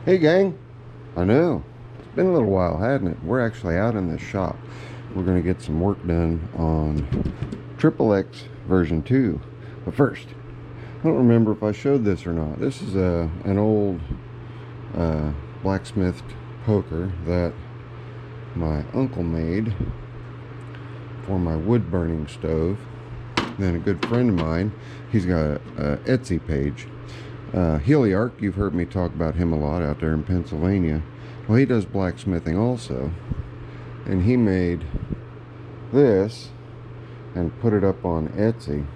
Hey gang, I know, it's been a little while, hasn't it? We're actually out in this shop. We're going to get some work done on XXX version 2. But first, I don't remember if I showed this or not. This is an old blacksmithed poker that my uncle made for my wood burning stove. Then a good friend of mine, he's got a Etsy page. Heliarch, you've heard me talk about him a lot out there in Pennsylvania. Well, he does blacksmithing also, and he made this and put it up on Etsy,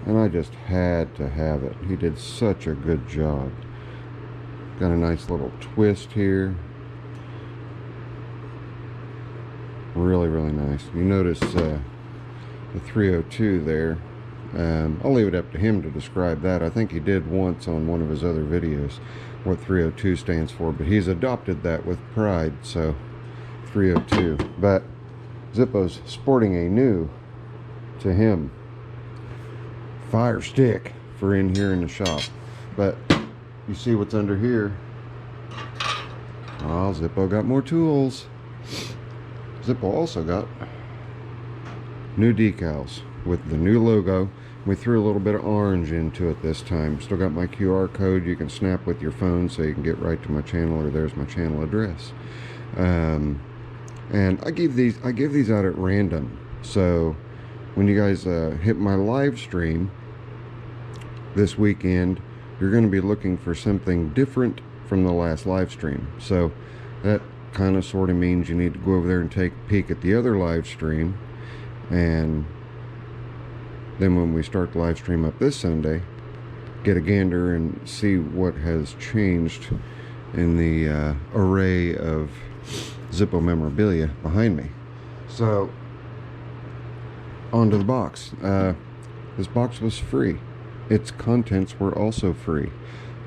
and I just had to have it. He did such a good job. Got a nice little twist here. Really, really nice. You notice the 302 there. I'll leave it up to him to describe that. I think he did once on one of his other videos what 302 stands for, but he's adopted that with pride, so 302. But Zippo's sporting a new, to him, fire stick for in here in the shop. But you see what's under here. Oh, Zippo got more tools. Zippo also got new decals with the new logo. We threw a little bit of orange into it this time. Still got my QR code you can snap with your phone so you can get right to my channel, or there's my channel address. And I give these out at random. So when you guys hit my live stream this weekend, you're going to be looking for something different from the last live stream. So that kind of sort of means you need to go over there and take a peek at the other live stream, and then when we start the live stream up this Sunday, get a gander and see what has changed in the array of Zippo memorabilia behind me. So, onto the box. This box was free. Its contents were also free.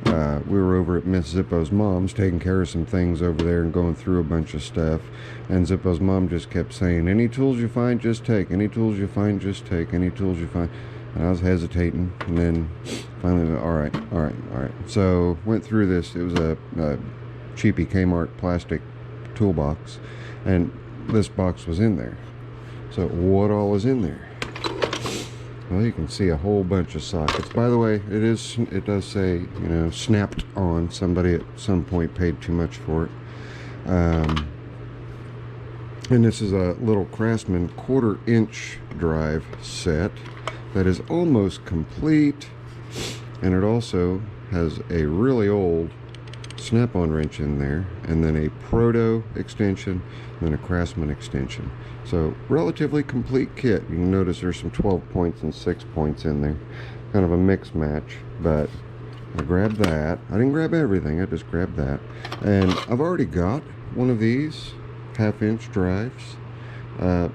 We were over at Miss Zippo's mom's taking care of some things over there and going through a bunch of stuff, and Zippo's mom just kept saying, any tools you find, just take. Any tools you find, just take. Any tools you find. And I was hesitating, and then finally, all right. So went through this. It was a cheapy Kmart plastic toolbox, and this box was in there. So what all is in there? Well, you can see a whole bunch of sockets. By the way, it does say, you know, snapped on. Somebody at some point paid too much for it. And this is a little Craftsman 1/4 inch drive set that is almost complete. And it also has a really old snap-on wrench in there, and then a Proto extension, and then a Craftsman extension. So relatively complete kit. You can notice there's some 12 points and 6 points in there. Kind of a mix match, but I grabbed that. I didn't grab everything, I just grabbed that. And I've already got one of these 1/2 inch drives. Let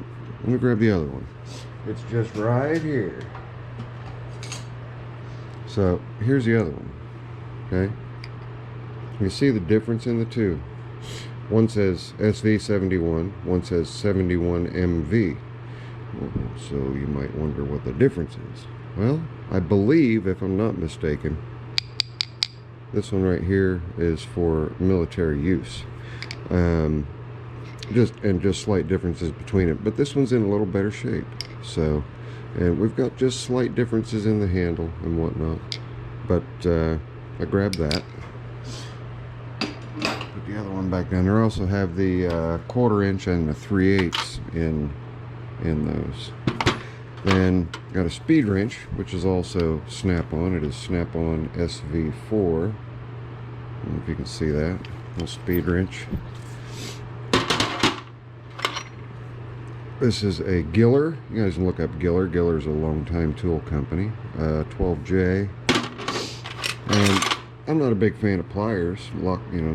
me grab the other one. It's just right here. So here's the other one. Okay, you see the difference in the two. One says SV71, one says 71MV. So you might wonder what the difference is. Well, I believe, if I'm not mistaken, this one right here is for military use. Just slight differences between it, but this one's in a little better shape. So, and we've got just slight differences in the handle and whatnot. But I grabbed that. Put the other one back down there. I also have the 1/4 inch and the 3/8 in those. Then got a speed wrench, which is also snap-on. It is snap-on SV4. I don't know if you can see that. Little speed wrench. This is a Grille. You guys can look up Grille. Grille is a long-time tool company. 12J. And I'm not a big fan of pliers,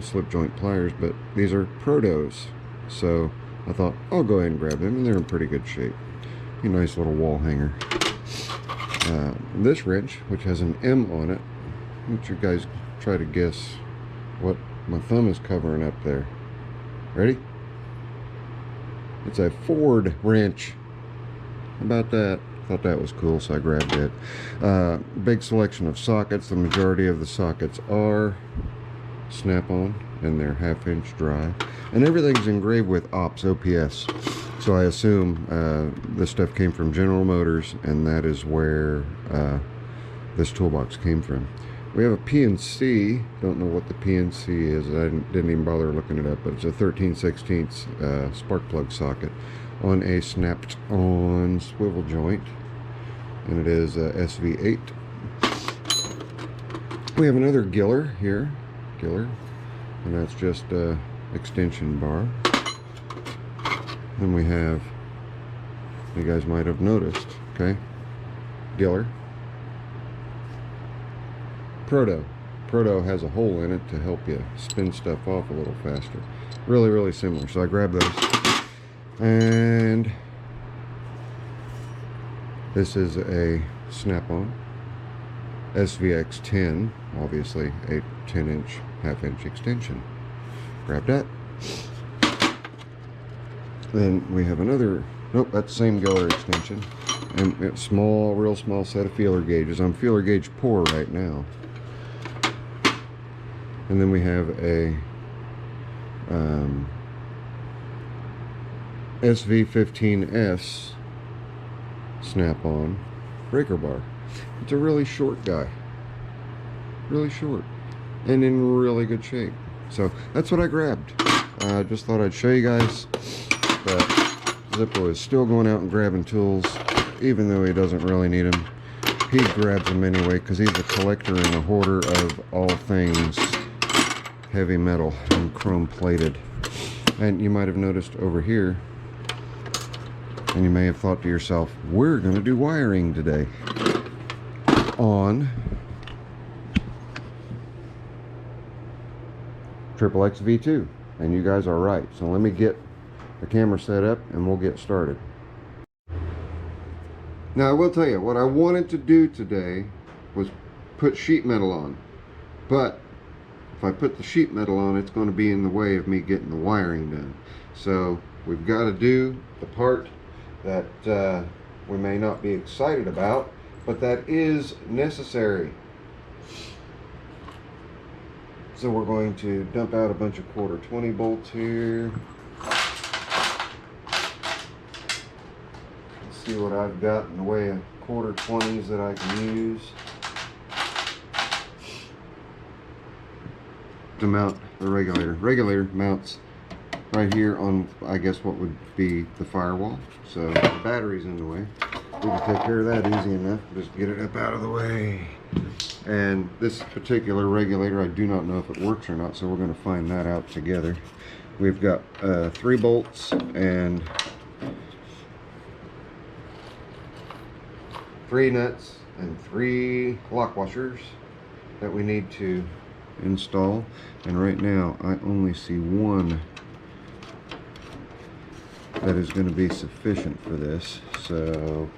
slip joint pliers, but these are Protos. So I thought I'll go ahead and grab them, and they're in pretty good shape. A nice little wall hanger. This wrench, which has an M on it, I want you guys try to guess what my thumb is covering up there. Ready? It's a Ford wrench. How about that? Thought that was cool, so I grabbed it. Big selection of sockets. The majority of the sockets are snap-on, and they're 1/2 inch drive, and everything's engraved with OPS. So I assume this stuff came from General Motors, and that is where this toolbox came from. We have a PNC. Don't know what the PNC is. I didn't even bother looking it up, but it's a 13/16 spark plug socket on a snapped-on swivel joint, and it is SV8. We have another Grille here, and that's just a extension bar. Then we have, you guys might have noticed, okay, Grille. Proto has a hole in it to help you spin stuff off a little faster. Really, really similar. So I grabbed those. And this is a snap-on SVX10, obviously a 10-inch, 1/2 inch extension. Grab that. Then we have another, nope, that's the same Grille extension. And it's small, real small set of feeler gauges. I'm feeler gauge poor right now. And then we have a SV15S snap-on breaker bar. It's a really short guy. Really short. And in really good shape. So that's what I grabbed. I just thought I'd show you guys that Zippo is still going out and grabbing tools, even though he doesn't really need them. He grabs them anyway because he's a collector and a hoarder of all things heavy metal and chrome plated. And you might have noticed over here, and you may have thought to yourself, we're going to do wiring today on XXX-V2, and you guys are right. So let me get the camera set up and we'll get started. Now I will tell you, what I wanted to do today was put sheet metal on, but if I put the sheet metal on, it's going to be in the way of me getting the wiring done. So we've got to do the part that we may not be excited about, but that is necessary. So we're going to dump out a bunch of 1/4 bolts here. Let's see what I've got in the way of 1/4 that I can use to mount the regulator. Regulator mounts right here on, I guess, what would be the firewall. So the battery's in the way. We can take care of that easy enough. Just get it up out of the way. And this particular regulator, I do not know if it works or not, so we're going to find that out together. We've got 3 bolts and 3 nuts and 3 lock washers that we need to install. And right now I only see one that is going to be sufficient for this, so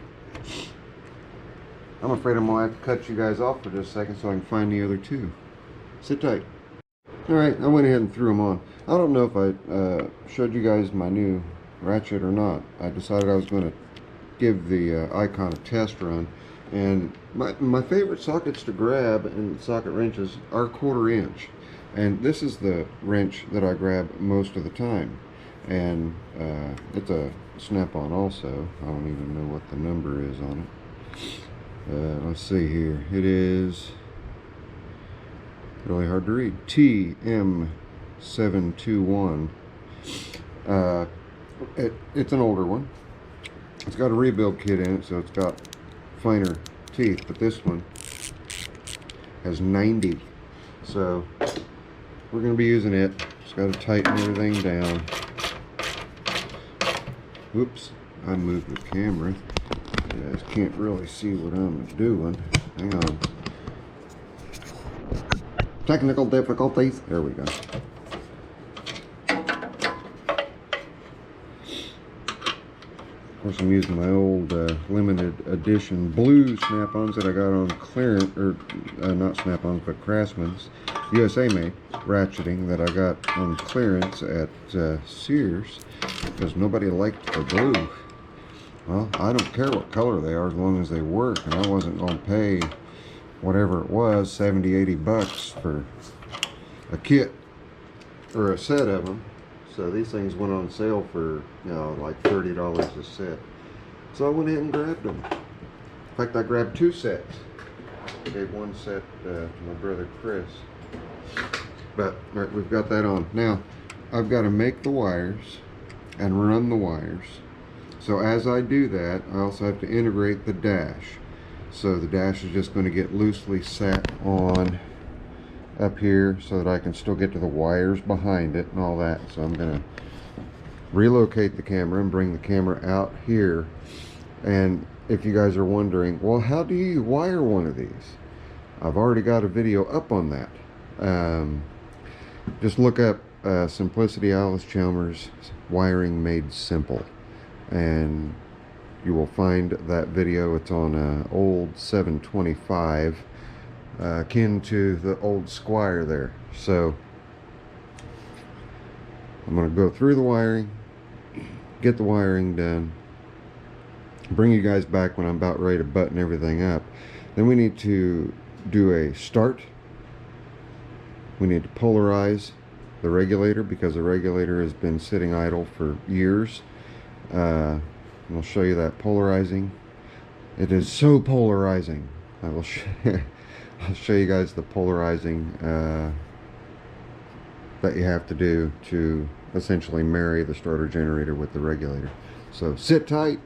I'm afraid I'm going to have to cut you guys off for just a second so I can find the other 2. Sit tight. Alright, I went ahead and threw them on. I don't know if I showed you guys my new ratchet or not. I decided I was going to give the Icon a test run, and my favorite sockets to grab and socket wrenches are 1/4 inch, and this is the wrench that I grab most of the time, and it's a snap-on also. I don't even know what the number is on it. Let's see here. It is really hard to read. TM721. It's an older one. It's got a rebuild kit in it, so it's got finer teeth, but this one has 90. So we're going to be using it. Just got to tighten everything down. Whoops, I moved the camera. You guys can't really see what I'm doing. Hang on. Technical difficulties. There we go. Of course, I'm using my old limited edition blue snap-ons that I got on clearance, or not snap-ons, but Craftsman's USA made ratcheting that I got on clearance at Sears because nobody liked the blue. Well, I don't care what color they are as long as they work, and I wasn't going to pay whatever it was, 70, 80 bucks for a kit or a set of them. So these things went on sale for, you know, like $30 a set. So I went ahead and grabbed them. In fact, I grabbed 2 sets. I gave 1 set to my brother Chris. But all right, we've got that on. Now, I've got to make the wires and run the wires. So as I do that, I also have to integrate the dash. So the dash is just going to get loosely sat on up here so that I can still get to the wires behind it and all that. So I'm going to relocate the camera and bring the camera out here. And if you guys are wondering, well, how do you wire one of these? I've already got a video up on that. Just look up Simplicity Alice Chalmers Wiring Made Simple, and you will find that video. It's on an old 725, akin to the old Squire there. So I'm going to go through the wiring, get the wiring done, bring you guys back when I'm about ready to button everything up. Then we need to do a start. We need to polarize the regulator because the regulator has been sitting idle for years. I'll show you that polarizing. It is so polarizing. I'll show you guys the polarizing that you have to do to essentially marry the starter generator with the regulator. So sit tight.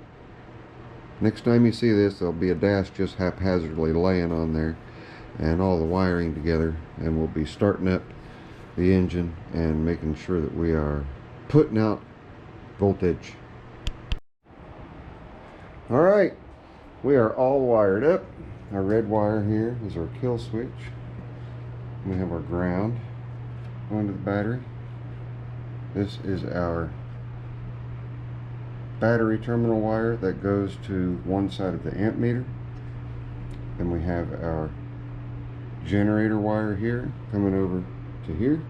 Next time you see this, there'll be a dash just haphazardly laying on there and all the wiring together, and we'll be starting up the engine and making sure that we are putting out voltage. Alright, we are all wired up. Our red wire here is our kill switch. We have our ground going to the battery. This is our battery terminal wire that goes to one side of the amp meter. Then we have our generator wire here coming over to here.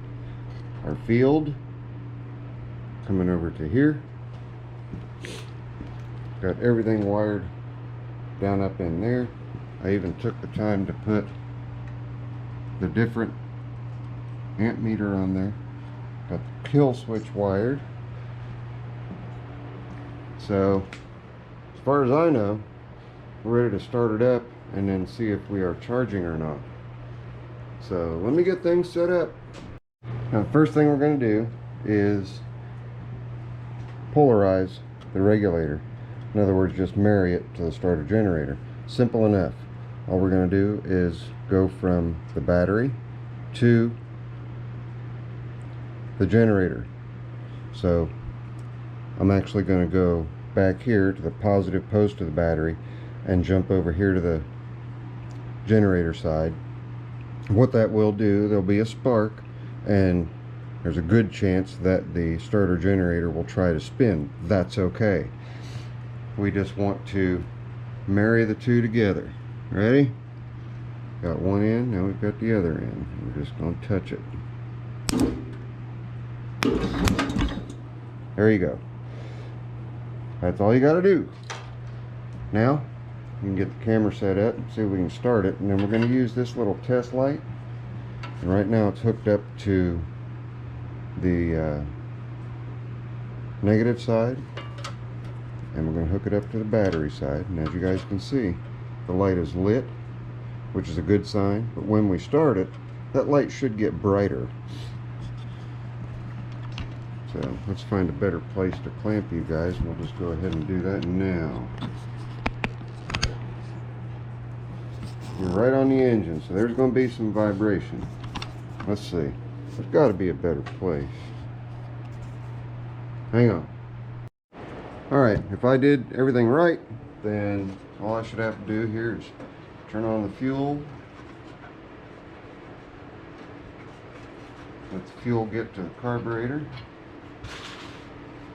Our field coming over to here. Got everything wired down up in there. I even took the time to put the different amp meter on there. Got the kill switch wired. So as far as I know, we're ready to start it up and then see if we are charging or not. So let me get things set up. Now the first thing we're going to do is polarize the regulator. In other words, just marry it to the starter generator. Simple enough. All we're going to do is go from the battery to the generator. So I'm actually going to go back here to the positive post of the battery and jump over here to the generator side. What that will do, there'll be a spark, and there's a good chance that the starter generator will try to spin. That's okay. We just want to marry the two together. Ready? Got one end, now we've got the other end. We're just going to touch it. There you go. That's all you got to do. Now you can get the camera set up and see if we can start it, and then we're going to use this little test light. And right now it's hooked up to the negative side, and we're going to hook it up to the battery side. And as you guys can see, the light is lit, which is a good sign. But when we start it, that light should get brighter. So let's find a better place to clamp you guys, and we'll just go ahead and do that now. We're right on the engine, so there's going to be some vibration. Let's see. There's got to be a better place. Hang on. Alright, if I did everything right, then all I should have to do here is turn on the fuel. Let the fuel get to the carburetor.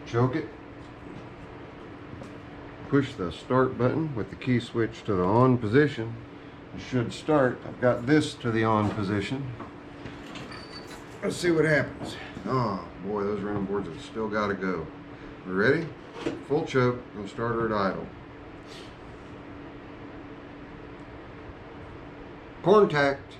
Choke it. Push the start button with the key switch to the on position. It should start. I've got this to the on position. Let's see what happens. Oh boy, those round boards have still got to go. We ready? Full choke and starter at idle. Contact.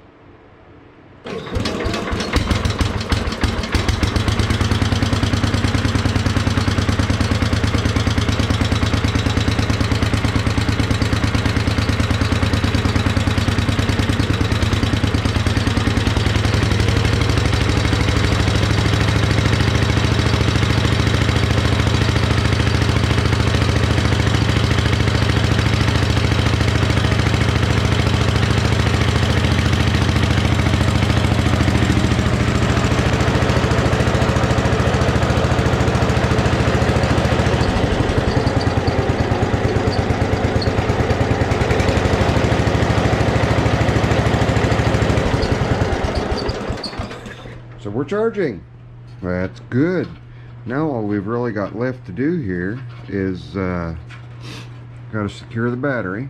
So we're charging. That's good. Now all we've really got left to do here is got to secure the battery.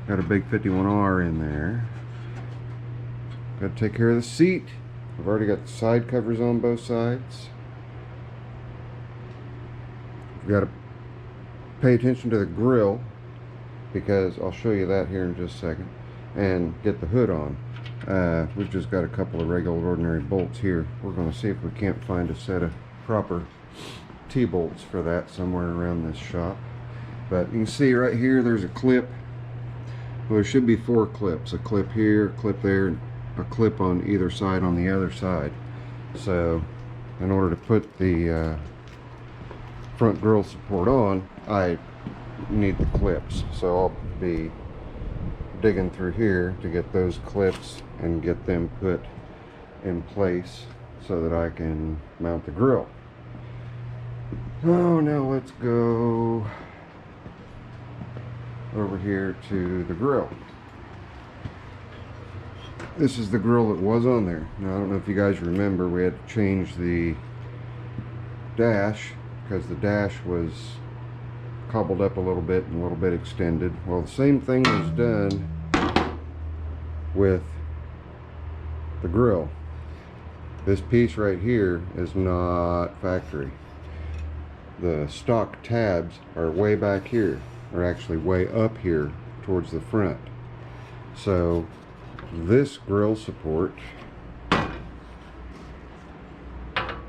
Got a big 51R in there. Got to take care of the seat. I've already got the side covers on both sides. We've got to pay attention to the grill, because I'll show you that here in just a second, and get the hood on. We've just got a couple of regular ordinary bolts here. We're going to see if we can't find a set of proper T-bolts for that somewhere around this shop. But you can see right here there's a clip. Well, there should be 4 clips. A clip here, a clip there, and a clip on either side on the other side. So in order to put the front grille support on, I need the clips. So I'll be digging through here to get those clips and get them put in place so that I can mount the grill. Oh, now let's go over here to the grill. This is the grill that was on there. Now I don't know if you guys remember, we had to change the dash because the dash was cobbled up a little bit and a little bit extended. Well, the same thing was done with the grill. This piece right here is not factory. The stock tabs are way back here, or actually way up here towards the front. So this grill support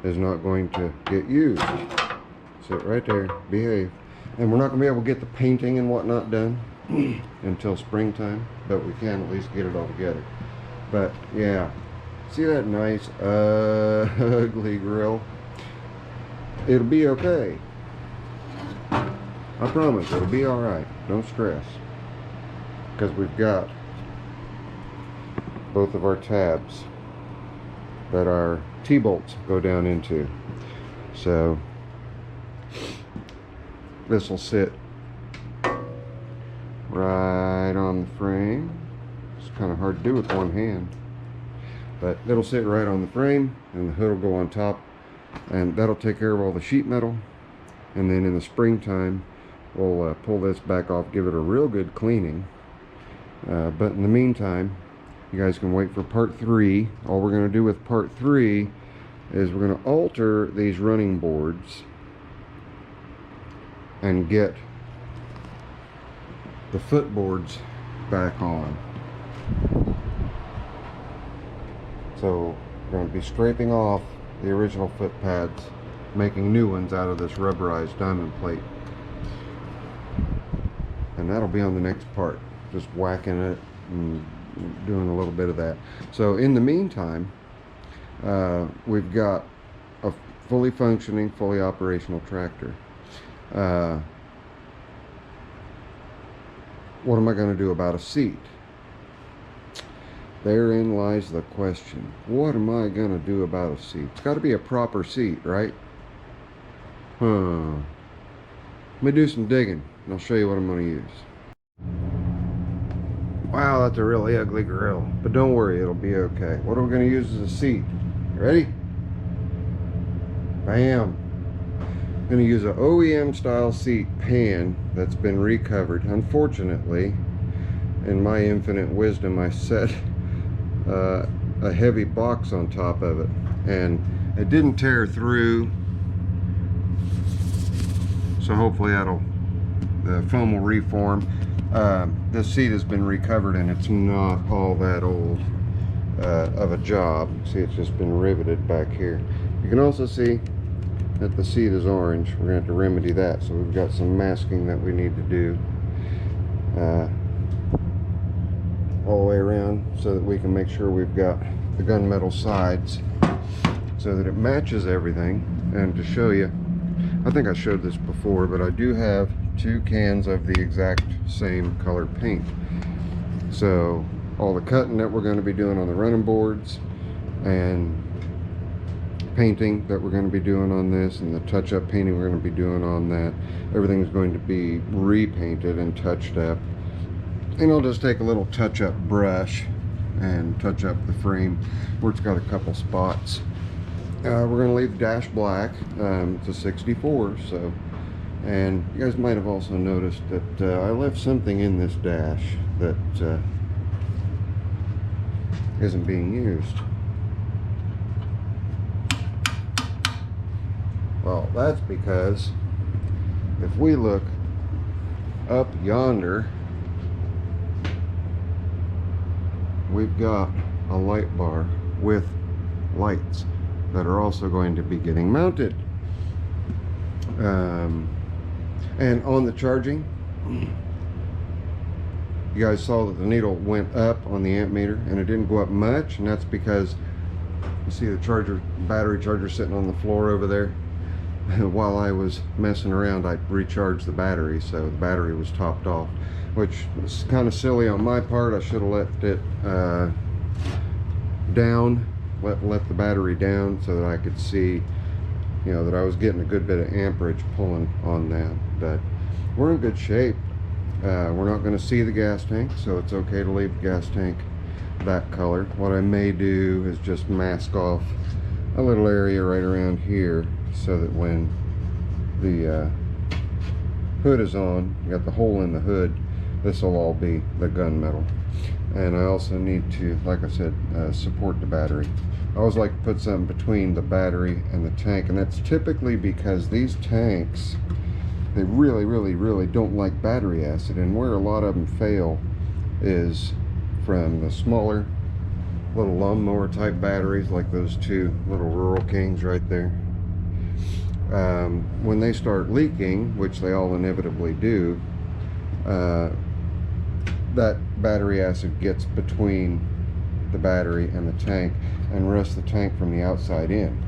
is not going to get used. Sit right there, behave. And we're not going to be able to get the painting and whatnot done until springtime, but we can at least get it all together. But yeah, see that nice ugly grill? It'll be okay. I promise, it'll be alright. Don't stress. Because we've got both of our tabs that our T-bolts go down into. So this will sit right on the frame. It's kind of hard to do with one hand, but it'll sit right on the frame, and the hood will go on top, and that'll take care of all the sheet metal. And then in the springtime we'll pull this back off, give it a real good cleaning. But in the meantime, you guys can wait for part 3. All we're going to do with part 3 is we're going to alter these running boards and get the footboards back on. So we're going to be scraping off the original foot pads, making new ones out of this rubberized diamond plate. And that'll be on the next part, just whacking it and doing a little bit of that. So in the meantime, we've got a fully functioning, fully operational tractor. What am I going to do about a seat? Therein lies the question. What am I going to do about a seat? It's got to be a proper seat, right? Let me do some digging and I'll show you what I'm going to use. Wow, that's a really ugly grill, but don't worry, it'll be okay. What are we going to use as a seat? You ready? Bam! I'm going to use an OEM style seat pan that's been recovered. Unfortunately, in my infinite wisdom, I set a heavy box on top of it, and it didn't tear through, so hopefully the foam will reform. This seat has been recovered and it's not all that old of a job. See, it's just been riveted back here. You can also see that the seat is orange. We're going to have to remedy that, so we've got some masking that we need to do all the way around so that we can make sure we've got the gunmetal sides so that it matches everything. And to show you, I think I showed this before, but I do have 2 cans of the exact same color paint. So all the cutting that we're going to be doing on the running boards and painting that we're going to be doing on this, and the touch-up painting we're going to be doing on that, everything's going to be repainted and touched up. And I'll just take a little touch-up brush and touch up the frame where it's got a couple spots. We're going to leave the dash black. It's a 64, so, and you guys might have also noticed that I left something in this dash that isn't being used. Well, that's because if we look up yonder, we've got a light bar with lights that are also going to be getting mounted. And on the charging, you guys saw that the needle went up on the amp meter, and it didn't go up much, and that's because you see the battery charger sitting on the floor over there. While I was messing around, I recharged the battery, so the battery was topped off, which was kind of silly on my part. I should have left it down, let the battery down, so that I could see, you know, that I was getting a good bit of amperage pulling on that. But we're in good shape. We're not going to see the gas tank, so it's okay to leave the gas tank that color. What I may do is just mask off a little area right around here, so that when the hood is on, you got the hole in the hood, this will all be the gunmetal. And I also need to, like I said, support the battery. I always like to put something between the battery and the tank, and that's typically because these tanks, they really don't like battery acid, and where a lot of them fail is from the smaller little lawnmower type batteries, like those two little Rural Kings right there. When they start leaking, which they all inevitably do, that battery acid gets between the battery and the tank and rusts the tank from the outside in.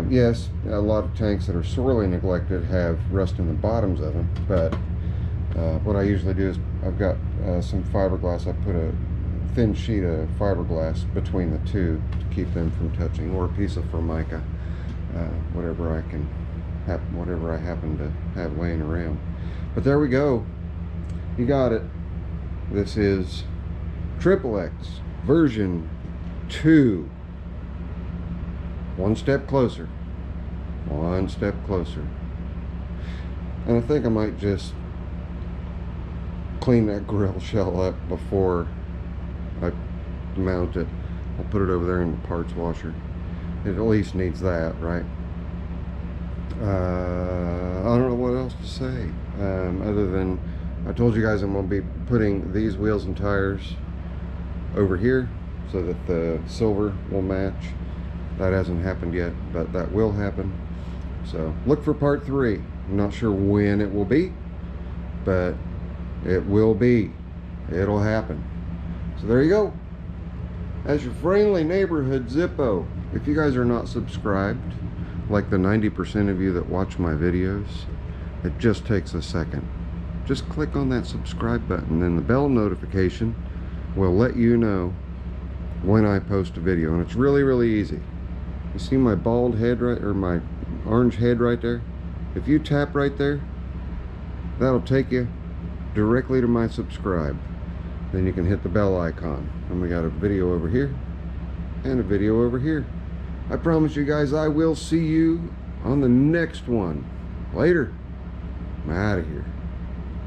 Yes, a lot of tanks that are sorely neglected have rust in the bottoms of them, but what I usually do is I've got some fiberglass. I put a thin sheet of fiberglass between the two to keep them from touching, or a piece of Formica, whatever I happen to have laying around. But there we go. You got it. This is XXX version 2. One step closer. One step closer. And I think I might just clean that grill shell up before I mount it. I'll put it over there in the parts washer. It at least needs that, right? I don't know what else to say, other than I told you guys I'm going to be putting these wheels and tires over here so that the silver will match. That hasn't happened yet, but that will happen. So look for part 3. I'm not sure when it will be, but it will be. It'll happen. So there you go. As your friendly neighborhood Zippo. If you guys are not subscribed, like the 90% of you that watch my videos, it just takes a second. Just click on that subscribe button, then the bell notification will let you know when I post a video. And it's really easy. You see my bald head right, or my orange head right there? If you tap right there, that'll take you directly to my subscribe. Then you can hit the bell icon. And we got a video over here and a video over here. I promise you guys I will see you on the next one. Later. I'm out of here.